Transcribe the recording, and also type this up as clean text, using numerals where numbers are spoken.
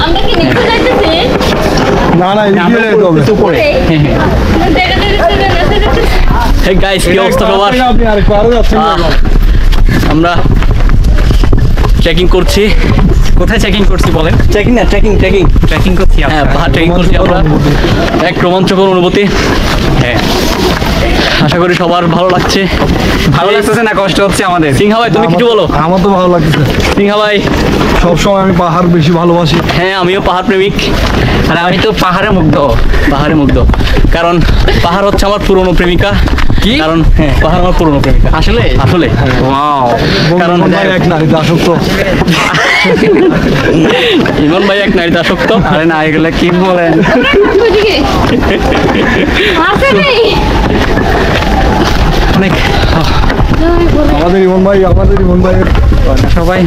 আমরা কি নিচে যাইতেছি? না না এদিকে যেতে হবে উপরে হে গাইস কি অবস্থা সবার? আপনি আরেকটু আরো যাচ্ছেন আমরা চেকিং করছি। কোথায় চেকিং করছি বলেন? চেকিং না ট্রেকিং ট্রেকিং করছি হ্যাঁ পাহাড় ট্রেকিং করছি আমরা। এক রোমাঞ্চকর অনুভূতি। হ্যাঁ আশা করি সবার ভালো লাগছে। ভালো লাগতেছে না কষ্ট হচ্ছে আমাদের? সিংহা ভাই তুমি কিছু বলো। আমার তো ভালো লাগছে সিংহা ভাই সবসময় আমি পাহাড় বেশি ভালোবাসি হ্যাঁ আমিও পাহাড় প্রেমিক। আর আমি তো পাহাড়ে মুগ্ধ। পাহাড়ে মুগ্ধ কারণ পাহাড় হচ্ছে আমার পুরনো প্রেমিকা। কি? কারণ হ্যাঁ পাহাড় আমার পুরনো প্রেমিকা আসলে আসলে ওয়াও কারণ বন্ধু ভাই এক নারীতে আসক্ত ইমন ভাই এক নারীতে আসক্ত। আরে না এগুলা কি বলেন? ওইদিকে আছে নেই অনেক আমাদের ইমন ভাই সবাই